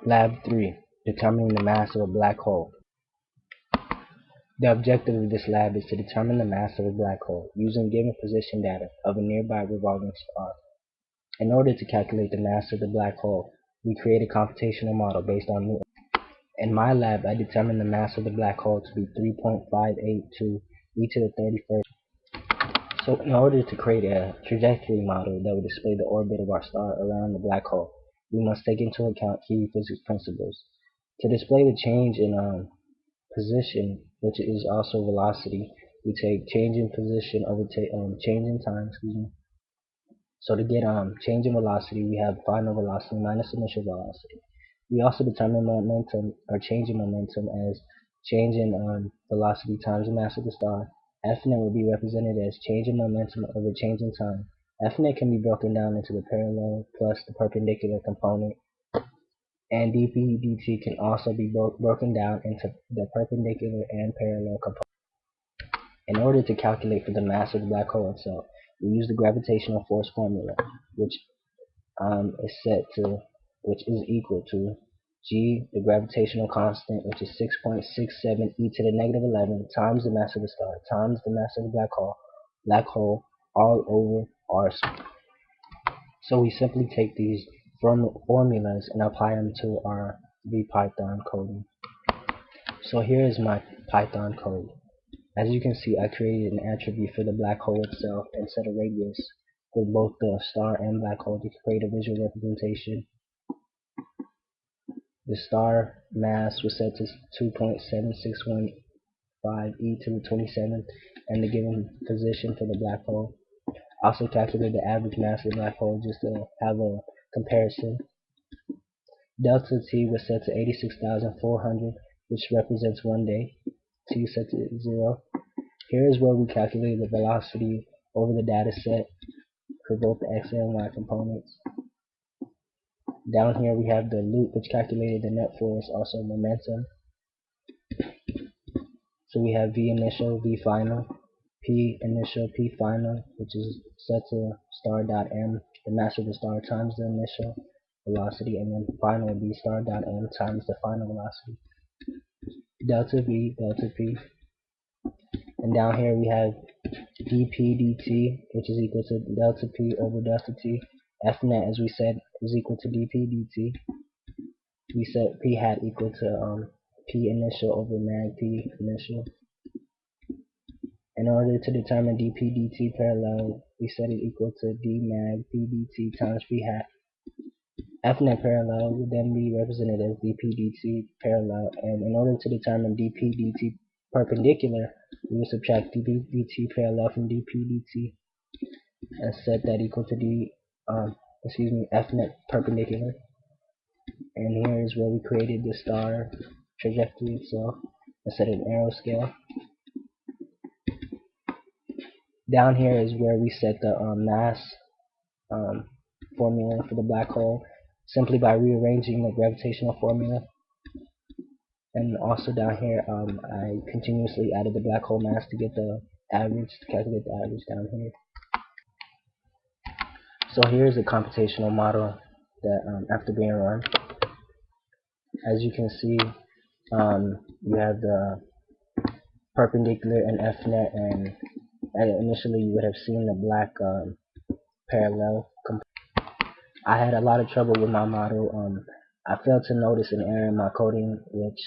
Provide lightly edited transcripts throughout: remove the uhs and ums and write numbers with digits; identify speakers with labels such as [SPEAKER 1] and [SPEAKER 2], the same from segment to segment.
[SPEAKER 1] Lab 3. Determining the mass of a black hole. The objective of this lab is to determine the mass of a black hole using given position data of a nearby revolving star. In order to calculate the mass of the black hole, we create a computational model based on Newton. In my lab, I determined the mass of the black hole to be 3.582 e to the 31st. So in order to create a trajectory model that would display the orbit of our star around the black hole, we must take into account key physics principles. To display the change in position, which is also velocity, we take change in position over change in time. So to get change in velocity, we have final velocity minus initial velocity. We also determine momentum or change in momentum as change in velocity times the mass of the star. Fnet will be represented as change in momentum over change in time. Fnet can be broken down into the parallel plus the perpendicular component, and dp dt can also be broken down into the perpendicular and parallel components. In order to calculate for the mass of the black hole itself, we use the gravitational force formula, which which is equal to g, the gravitational constant, which is 6.67 e to the negative 11 times the mass of the star times the mass of the black hole all over r squared. So we simply take these formulas and apply them to our Python coding. So here is my Python code. As you can see, I created an attribute for the black hole itself and set a radius for both the star and black hole to create a visual representation. The star mass was set to 2.7615 e to the 27th, and the given position for the black hole. Also calculate the average mass of the black hole just to have a comparison. Delta T was set to 86,400, which represents 1 day. T set to 0. Here is where we calculate the velocity over the data set for both the x and y components. Down here we have the loop, which calculated the net force, also momentum. So we have V initial, V final, P initial, P final, which is set to star dot m, the mass of the star times the initial velocity, and then final would be star dot m times the final velocity. Delta V, delta P. And down here we have dp dt, which is equal to delta P over delta T. Fnet, as we said, is equal to dp dt. We set P hat equal to P initial over mag P initial. In order to determine dp dt parallel, we set it equal to d mag P dt times P hat. Fnet parallel would then be represented as dp dt parallel, and in order to determine dp dt perpendicular, we will subtract dp dt parallel from dp dt and set that equal to Fnet perpendicular. And here is where we created the star trajectory itself and set an arrow scale. Down here is where we set the mass formula for the black hole simply by rearranging the gravitational formula. And also down here, I continuously added the black hole mass to get the average, to calculate the average down here. So here's a computational model that after being run. As you can see, you have the perpendicular and Fnet, and initially you would have seen the black parallel. I had a lot of trouble with my model. I failed to notice an error in my coding, which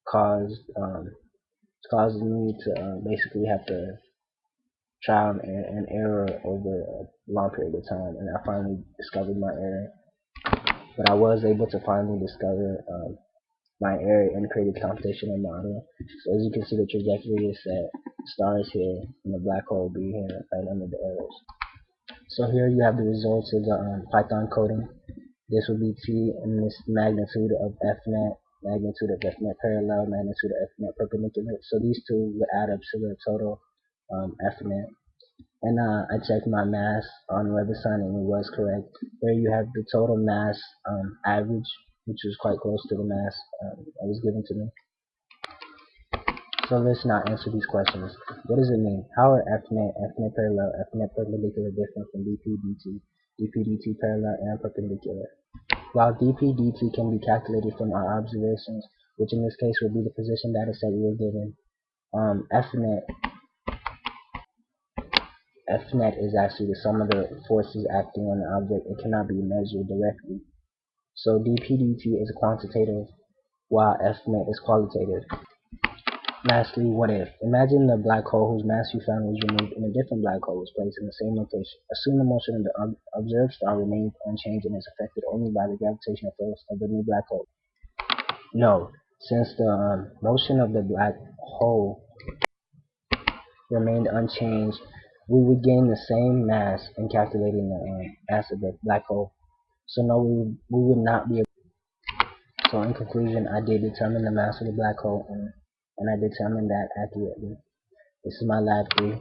[SPEAKER 1] caused me to basically have to trial and error over a long period of time, and I finally discovered my error. But I was able to finally discover my error and create a computational model. So as you can see, the trajectory is set, the star is here, and the black hole will be here right under the arrows. So here you have the results of the Python coding. This will be T, and this magnitude of Fnet, magnitude of Fnet parallel, magnitude of Fnet perpendicular. So these two would add up to the total Fnet. And I checked my mass on WebAssign and it was correct. There you have the total mass average, which was quite close to the mass that was given to me. So let's now answer these questions. What does it mean? How are Fnet, Fnet parallel, Fnet perpendicular different from dp dt, dp dt parallel and perpendicular? While dp/dt can be calculated from our observations, which in this case would be the position data set we were given, Fnet is actually the sum of the forces acting on the object. It cannot be measured directly. So dp/dt is quantitative, while Fnet is qualitative. Lastly, what if? Imagine the black hole whose mass you found was removed and a different black hole was placed in the same location. Assume the motion of the observed star remains unchanged and is affected only by the gravitational force of the new black hole. No, since the motion of the black hole remained unchanged, we would gain the same mass in calculating the mass of the black hole. So no, we would not be able. So in conclusion, I did determine the mass of the black hole, and I determined that accurately. This is my lab 3.